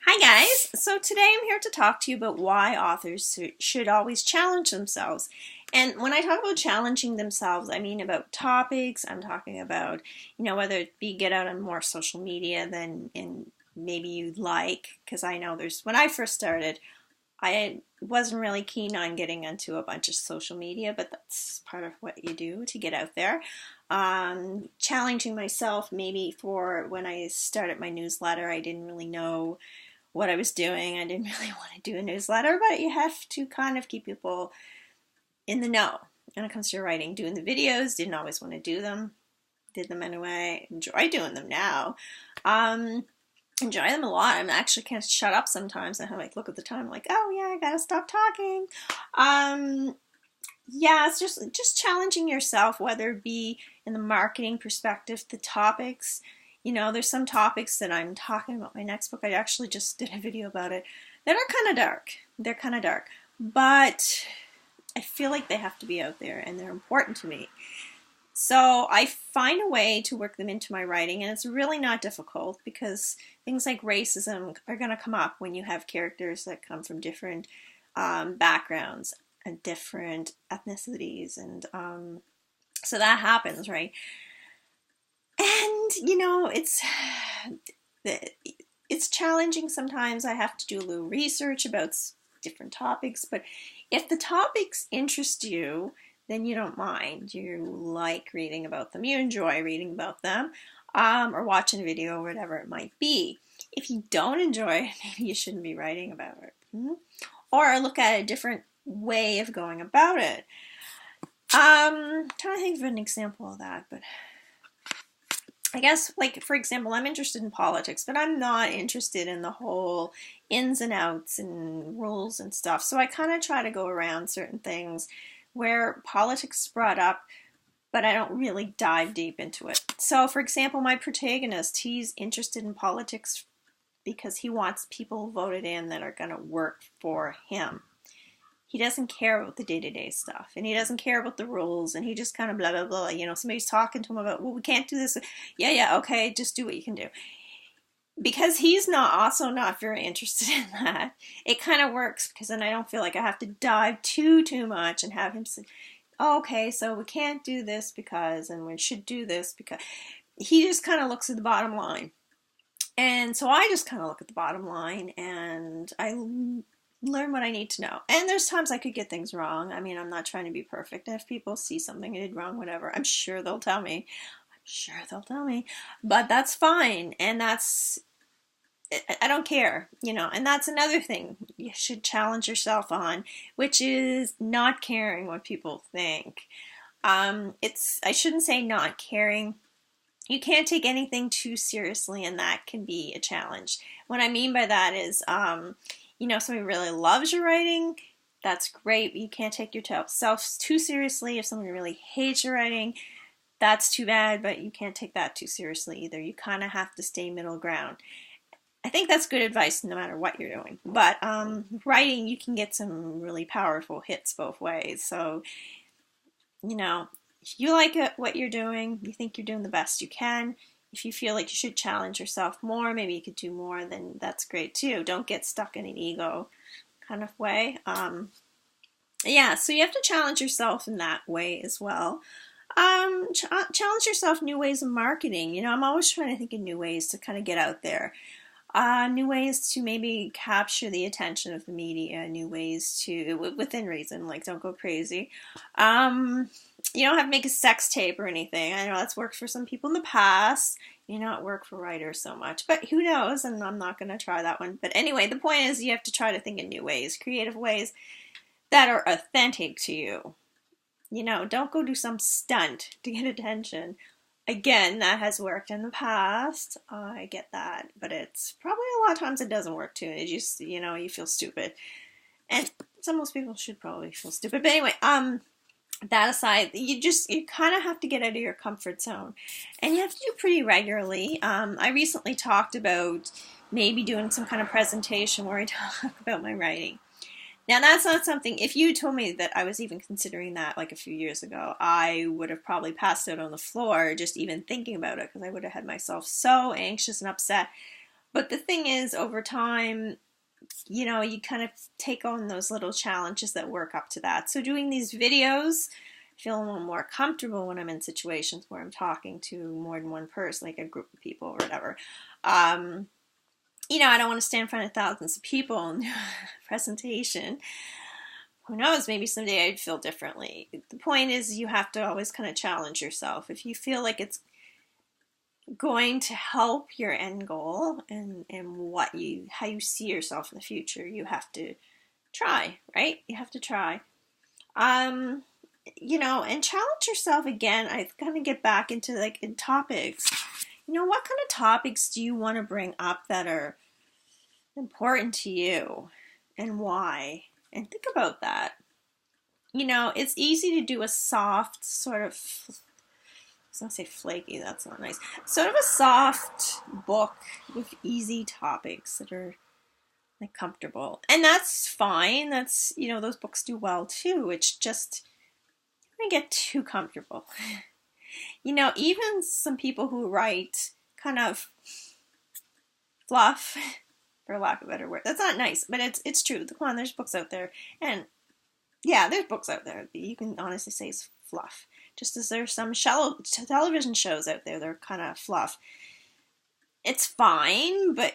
Hi guys! So today I'm here to talk to you about why authors should always challenge themselves. And when I talk about challenging themselves, I mean about topics. I'm talking about, whether it be get out on more social media than maybe you'd like. Because I know when I first started, I wasn't really keen on getting into a bunch of social media, but that's part of what you do to get out there. Challenging myself maybe for when I started my newsletter, I didn't really know what I was doing. I didn't really want to do a newsletter, but you have to kind of keep people in the know when it comes to your writing. Doing the videos, didn't always want to do them, did them anyway, enjoy doing them now. Enjoy them a lot. I actually can't shut up sometimes. I look at the time, like, oh yeah, I gotta stop talking. Yeah, it's just challenging yourself, whether it be in the marketing perspective, the topics. There's some topics that I'm talking about my next book. I actually just did a video about it that are kind of dark. They're kind of dark, but I feel like they have to be out there and they're important to me. So I find a way to work them into my writing, and it's really not difficult because things like racism are going to come up when you have characters that come from different backgrounds and different ethnicities, and so that happens, right? And it's challenging sometimes. I have to do a little research about different topics, but if the topics interest you, then you don't mind. You like reading about them. You enjoy reading about them, or watching a video, or whatever it might be. If you don't enjoy it, maybe you shouldn't be writing about it. Or look at a different way of going about it. I'm trying to think of an example of that, but I guess, like, for example, I'm interested in politics, but I'm not interested in the whole ins and outs and rules and stuff. So I kind of try to go around certain things where politics is brought up, but I don't really dive deep into it. So, for example, my protagonist, he's interested in politics because he wants people voted in that are going to work for him. He doesn't care about the day-to-day stuff, and he doesn't care about the rules, and he just kind of blah, blah, blah. Somebody's talking to him about, well, we can't do this. Yeah, okay, just do what you can do. Because he's also not very interested in that, it kind of works, because then I don't feel like I have to dive too much and have him say, oh, okay, so we can't do this because, and we should do this because. He just kind of looks at the bottom line. And so I just kind of look at the bottom line, and I learn what I need to know. And there's times I could get things wrong. I mean, I'm not trying to be perfect. If people see something I did wrong, whatever, I'm sure they'll tell me. But that's fine. And I don't care, and that's another thing you should challenge yourself on, which is not caring what people think. I shouldn't say not caring. You can't take anything too seriously, and that can be a challenge. What I mean by that is, somebody really loves your writing, that's great, but you can't take yourself too seriously. If someone really hates your writing, that's too bad, but you can't take that too seriously either. You kind of have to stay middle ground. I think that's good advice no matter what you're doing. But writing, you can get some really powerful hits both ways. So, if you like what you're doing, you think you're doing the best you can, if you feel like you should challenge yourself more, maybe you could do more, then that's great too. Don't get stuck in an ego kind of way. Yeah, so you have to challenge yourself in that way as well. Challenge yourself new ways of marketing. I'm always trying to think of new ways to kind of get out there. New ways to maybe capture the attention of the media, new ways to, within reason, like don't go crazy. You don't have to make a sex tape or anything. I know that's worked for some people in the past. It worked for writers so much, but who knows, and I'm not going to try that one. But anyway, the point is you have to try to think in new ways, creative ways that are authentic to you. Don't go do some stunt to get attention. Again, that has worked in the past. I get that, but it's probably a lot of times it doesn't work too. It just, you feel stupid. And most people should probably feel stupid. But anyway, that aside, you kind of have to get out of your comfort zone, and you have to do pretty regularly. I recently talked about maybe doing some kind of presentation where I talk about my writing. Now, that's not something, if you told me that I was even considering that like a few years ago, I would have probably passed out on the floor just even thinking about it, because I would have had myself so anxious and upset. But the thing is, over time, you know, you kind of take on those little challenges that work up to that. So doing these videos, I feel a little more comfortable when I'm in situations where I'm talking to more than one person, like a group of people or whatever. You know, I don't want to stand in front of thousands of people and do a presentation. Who knows, maybe someday I'd feel differently. The point is, you have to always kind of challenge yourself. If you feel like it's going to help your end goal and how you see yourself in the future, you have to try, right? You have to try. You know, and challenge yourself again. I kind of get back into like in topics. You know, what kind of topics do you want to bring up that are important to you and why? And think about that. You know, it's easy to do a soft sort of, I was going to say flaky, that's not nice. Sort of a soft book with easy topics that are like comfortable. And that's fine. That's, you know, those books do well too. It's just, you don't get too comfortable. You know, even some people who write kind of fluff, for lack of a better word. That's not nice, but it's true. Come on, there's books out there. And yeah, there's books out there that you can honestly say is fluff. Just as there's some shallow television shows out there that are kind of fluff. It's fine, but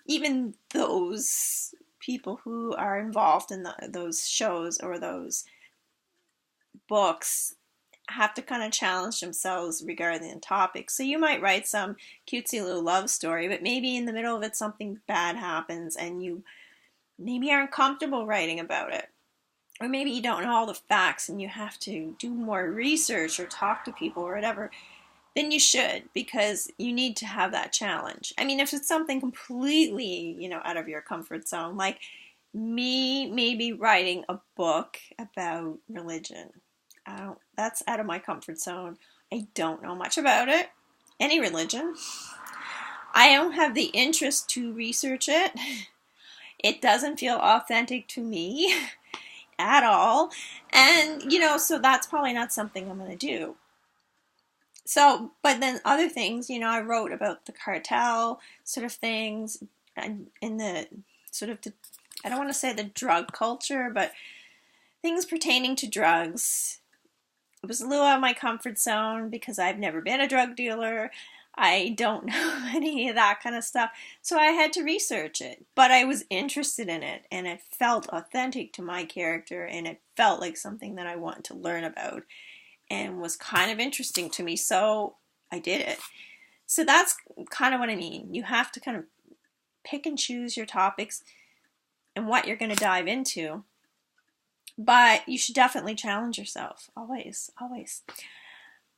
even those people who are involved in those shows or those books have to kind of challenge themselves regarding the topic. So you might write some cutesy little love story, but maybe in the middle of it something bad happens and you maybe aren't comfortable writing about it. Or maybe you don't know all the facts and you have to do more research or talk to people or whatever. Then you should, because you need to have that challenge. I mean, if it's something completely, you know, out of your comfort zone, like me maybe writing a book about religion. That's out of my comfort zone. I don't know much about it, any religion. I don't have the interest to research it. It doesn't feel authentic to me at all. And, you know, so that's probably not something I'm going to do. So, but then other things, you know, I wrote about the cartel sort of things and in the sort of, I don't want to say the drug culture, but things pertaining to drugs. It was a little out of my comfort zone because I've never been a drug dealer. I don't know any of that kind of stuff. So I had to research it. But I was interested in it and it felt authentic to my character and it felt like something that I wanted to learn about and was kind of interesting to me. So I did it. So that's kind of what I mean. You have to kind of pick and choose your topics and what you're going to dive into. But you should definitely challenge yourself. Always, always.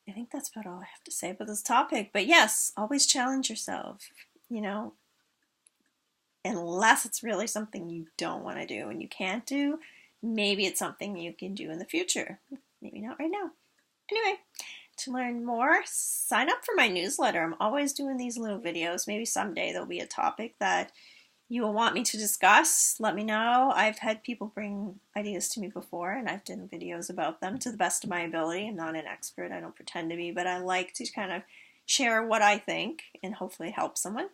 I think that's about all I have to say about this topic. But yes, always challenge yourself, you know, unless it's really something you don't want to do and you can't do. Maybe it's something you can do in the future. Maybe not right now. Anyway, to learn more, sign up for my newsletter. I'm always doing these little videos. Maybe someday there'll be a topic that you will want me to discuss. Let me know. I've had people bring ideas to me before and I've done videos about them to the best of my ability. I'm not an expert. I don't pretend to be, but I like to kind of share what I think and hopefully help someone.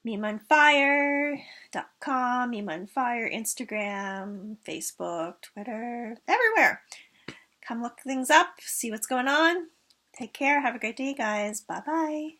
MimaOnFire.com, Mima on Fire, Instagram, Facebook, Twitter, everywhere. Come look things up, see what's going on. Take care. Have a great day, guys. Bye-bye.